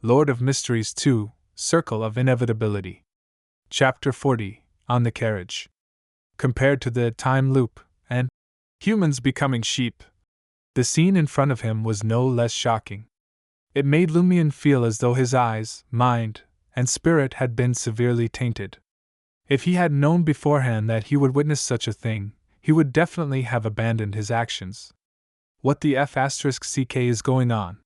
Lord of Mysteries 2, Circle of Inevitability. Chapter 40, On the Carriage. Compared to the time loop and humans becoming sheep, the scene in front of him was no less shocking. It made Lumion feel as though his eyes, mind, and spirit had been severely tainted. If he had known beforehand that he would witness such a thing, he would definitely have abandoned his actions. What the F***ck is going on?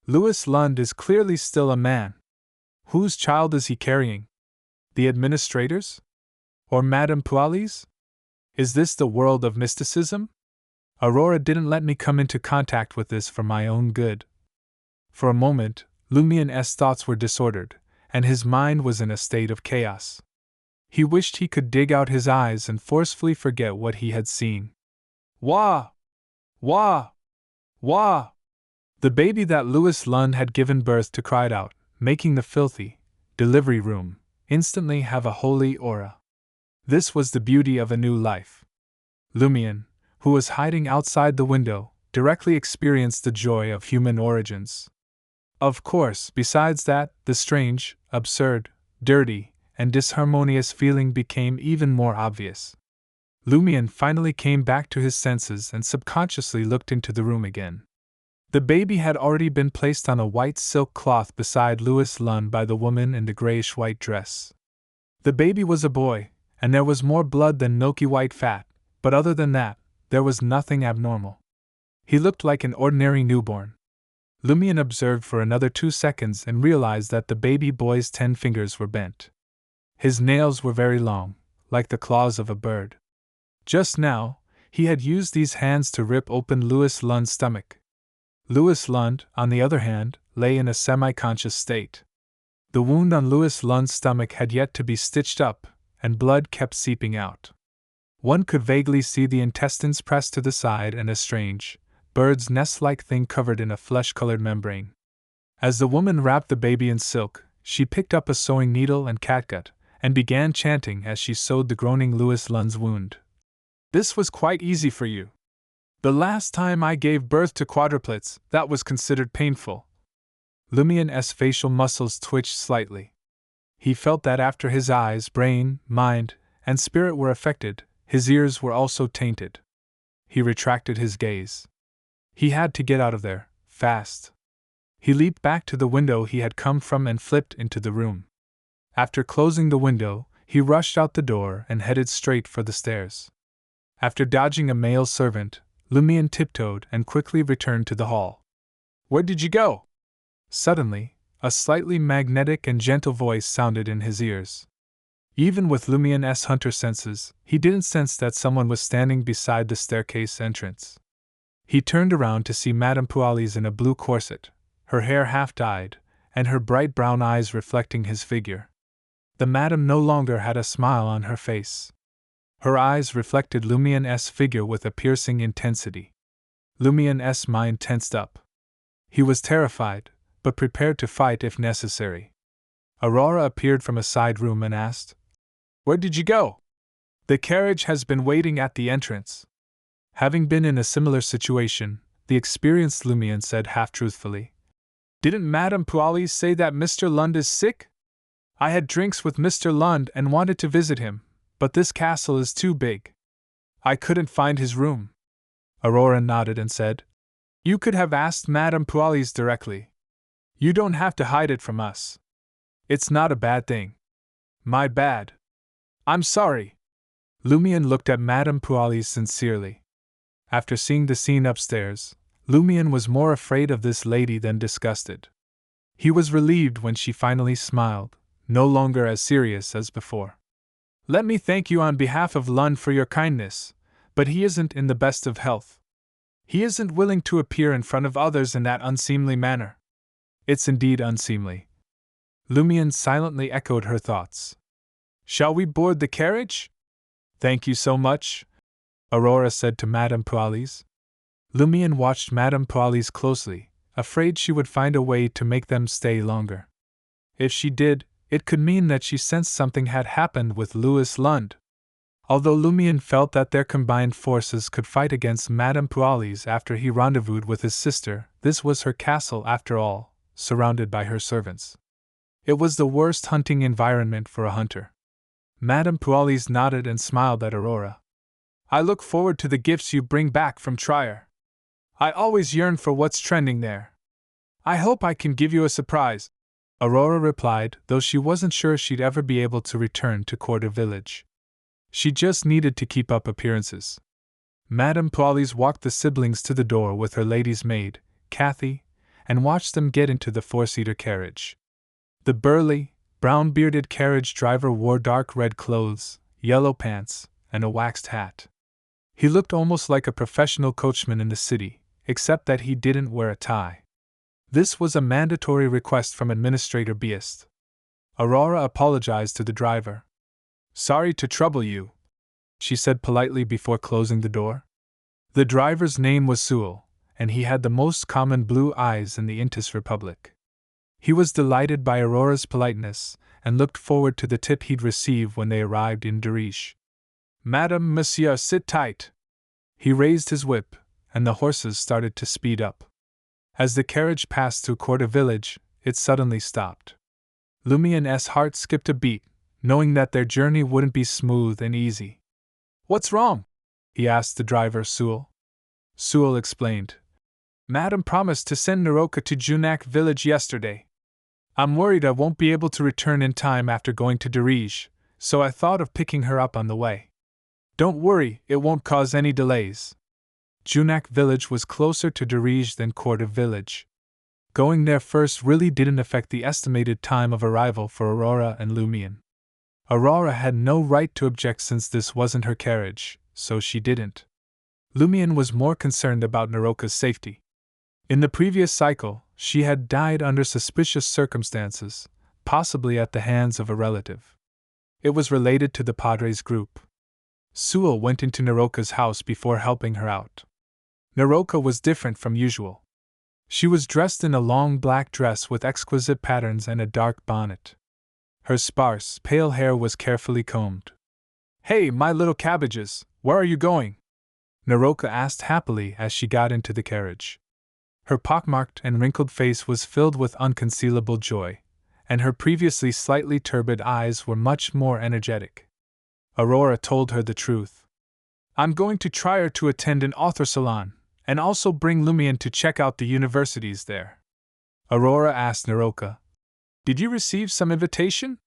Louis Lund is clearly still a man. Whose child is he carrying? The administrator's? Or Madame Puali's? Is this the world of mysticism? Aurora didn't let me come into contact with this for my own good. For a moment, Lumion's thoughts were disordered, and his mind was in a state of chaos. He wished he could dig out his eyes and forcefully forget what he had seen. Wah! Wah! Wah! The baby that Louis Lund had given birth to cried out, making the filthy delivery room instantly have a holy aura. This was the beauty of a new life. Lumion, who was hiding outside the window, directly experienced the joy of human origins. Of course, besides that, the strange, absurd, dirty, and disharmonious feeling became even more obvious. Lumion finally came back to his senses and subconsciously looked into the room again. The baby had already been placed on a white silk cloth beside Louis Lund by the woman in the grayish-white dress. The baby was a boy, and there was more blood than milky white fat, but other than that, there was nothing abnormal. He looked like an ordinary newborn. Lumion observed for another 2 seconds and realized that the baby boy's 10 fingers were bent. His nails were very long, like the claws of a bird. Just now, he had used these hands to rip open Louis Lund's stomach. Louis Lund, on the other hand, lay in a semi-conscious state. The wound on Louis Lund's stomach had yet to be stitched up, and blood kept seeping out. One could vaguely see the intestines pressed to the side and a strange, bird's nest-like thing covered in a flesh-colored membrane. As the woman wrapped the baby in silk, she picked up a sewing needle and catgut, and began chanting as she sewed the groaning Louis Lund's wound. This was quite easy for you. The last time I gave birth to quadruplets, that was considered painful. Lumion's facial muscles twitched slightly. He felt that after his eyes, brain, mind, and spirit were affected, his ears were also tainted. He retracted his gaze. He had to get out of there, fast. He leaped back to the window he had come from and flipped into the room. After closing the window, he rushed out the door and headed straight for the stairs. After dodging a male servant, Lumion tiptoed and quickly returned to the hall. Where did you go? Suddenly, a slightly magnetic and gentle voice sounded in his ears. Even with Lumion's hunter senses, he didn't sense that someone was standing beside the staircase entrance. He turned around to see Madame Puali's in a blue corset, her hair half dyed, and her bright brown eyes reflecting his figure. The madam no longer had a smile on her face. Her eyes reflected Lumion's figure with a piercing intensity. Lumion's mind tensed up. He was terrified, but prepared to fight if necessary. Aurora appeared from a side room and asked, Where did you go? The carriage has been waiting at the entrance. Having been in a similar situation, the experienced Lumion said half-truthfully, Didn't Madame Puali say that Mr. Lund is sick? I had drinks with Mr. Lund and wanted to visit him, but this castle is too big. I couldn't find his room. Aurora nodded and said, You could have asked Madame Puali's directly. You don't have to hide it from us. It's not a bad thing. My bad. I'm sorry. Lumion looked at Madame Puali sincerely. After seeing the scene upstairs, Lumion was more afraid of this lady than disgusted. He was relieved when she finally smiled, no longer as serious as before. Let me thank you on behalf of Lund for your kindness, but he isn't in the best of health. He isn't willing to appear in front of others in that unseemly manner. It's indeed unseemly. Lumion silently echoed her thoughts. Shall we board the carriage? Thank you so much, Aurora said to Madame Puali's. Lumion watched Madame Puali's closely, afraid she would find a way to make them stay longer. If she did, it could mean that she sensed something had happened with Louis Lund. Although Lumion felt that their combined forces could fight against Madame Puali's after he rendezvoused with his sister, this was her castle after all, surrounded by her servants. It was the worst hunting environment for a hunter. Madame Pualis nodded and smiled at Aurora. I look forward to the gifts you bring back from Trier. I always yearn for what's trending there. I hope I can give you a surprise, Aurora replied, though she wasn't sure she'd ever be able to return to Quarter Village. She just needed to keep up appearances. Madame Pualis walked the siblings to the door with her lady's maid, Kathy, and watched them get into the four-seater carriage. The burly, brown-bearded carriage driver wore dark red clothes, yellow pants, and a waxed hat. He looked almost like a professional coachman in the city, except that he didn't wear a tie. This was a mandatory request from Administrator Beast. Aurora apologized to the driver. Sorry to trouble you, she said politely before closing the door. The driver's name was Sewell, and he had the most common blue eyes in the Intis Republic. He was delighted by Aurora's politeness, and looked forward to the tip he'd receive when they arrived in Deriche. Madame, Monsieur, sit tight! He raised his whip, and the horses started to speed up. As the carriage passed through Quarter Village, it suddenly stopped. Lumien's heart skipped a beat, knowing that their journey wouldn't be smooth and easy. What's wrong? He asked the driver, Sewell. Sewell explained. Madame promised to send Naroka to Junak village yesterday. I'm worried I won't be able to return in time after going to Deriche, so I thought of picking her up on the way. Don't worry, it won't cause any delays. Junak village was closer to Deriche than Quarter Village. Going there first really didn't affect the estimated time of arrival for Aurora and Lumien. Aurora had no right to object since this wasn't her carriage, so she didn't. Lumien was more concerned about Naroka's safety. In the previous cycle, she had died under suspicious circumstances, possibly at the hands of a relative. It was related to the Padres group. Sewell went into Naroka's house before helping her out. Naroka was different from usual. She was dressed in a long black dress with exquisite patterns and a dark bonnet. Her sparse, pale hair was carefully combed. Hey, my little cabbages, where are you going? Naroka asked happily as she got into the carriage. Her pockmarked and wrinkled face was filled with unconcealable joy, and her previously slightly turbid eyes were much more energetic. Aurora told her the truth. I'm going to Trier to attend an author salon, and also bring Lumien to check out the universities there. Aurora asked Naroka, Did you receive some invitation?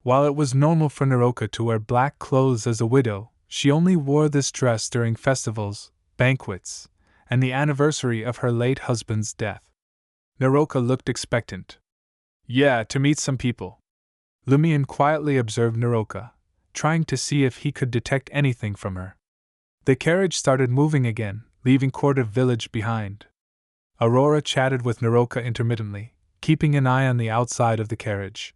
While it was normal for Naroka to wear black clothes as a widow, she only wore this dress during festivals, banquets, and the anniversary of her late husband's death. Naroka looked expectant. Yeah, to meet some people. Lumien quietly observed Naroka, trying to see if he could detect anything from her. The carriage started moving again, leaving Quarter Village behind. Aurora chatted with Naroka intermittently, keeping an eye on the outside of the carriage.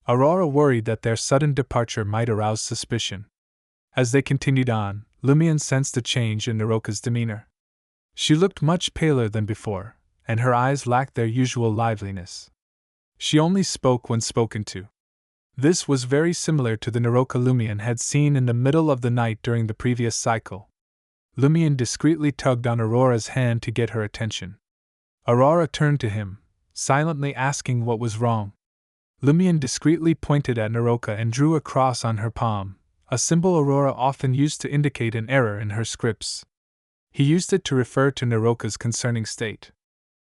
Aurora worried that their sudden departure might arouse suspicion. As they continued on, Lumien sensed a change in Naroka's demeanor. She looked much paler than before, and her eyes lacked their usual liveliness. She only spoke when spoken to. This was very similar to the Naroka Lumien had seen in the middle of the night during the previous cycle. Lumien discreetly tugged on Aurora's hand to get her attention. Aurora turned to him, silently asking what was wrong. Lumien discreetly pointed at Naroka and drew a cross on her palm, a symbol Aurora often used to indicate an error in her scripts. He used it to refer to Naroka's concerning state.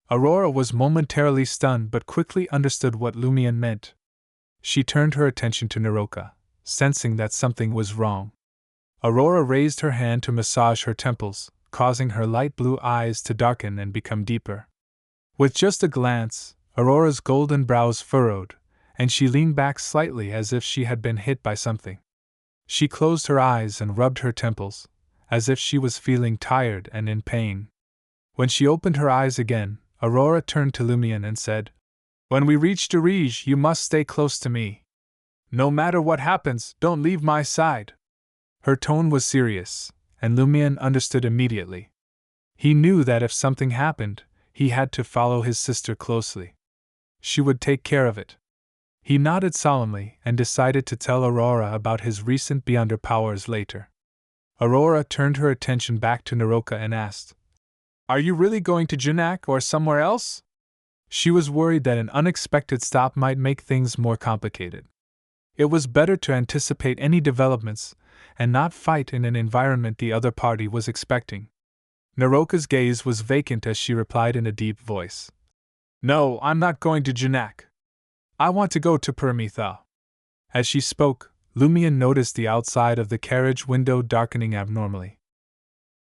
Aurora was momentarily stunned but quickly understood what Lumien meant. She turned her attention to Naroka, sensing that something was wrong. Aurora raised her hand to massage her temples, causing her light blue eyes to darken and become deeper. With just a glance, Aurora's golden brows furrowed, and she leaned back slightly as if she had been hit by something. She closed her eyes and rubbed her temples, as if she was feeling tired and in pain. When she opened her eyes again, Aurora turned to Lumien and said, When we reach Deriche, you must stay close to me. No matter what happens, don't leave my side. Her tone was serious, and Lumien understood immediately. He knew that if something happened, he had to follow his sister closely. She would take care of it. He nodded solemnly and decided to tell Aurora about his recent beyond her powers later. Aurora turned her attention back to Naroka and asked, Are you really going to Junak or somewhere else? She was worried that an unexpected stop might make things more complicated. It was better to anticipate any developments and not fight in an environment the other party was expecting. Naroka's gaze was vacant as she replied in a deep voice. No, I'm not going to Janak. I want to go to Paramitha. As she spoke, Lumion noticed the outside of the carriage window darkening abnormally.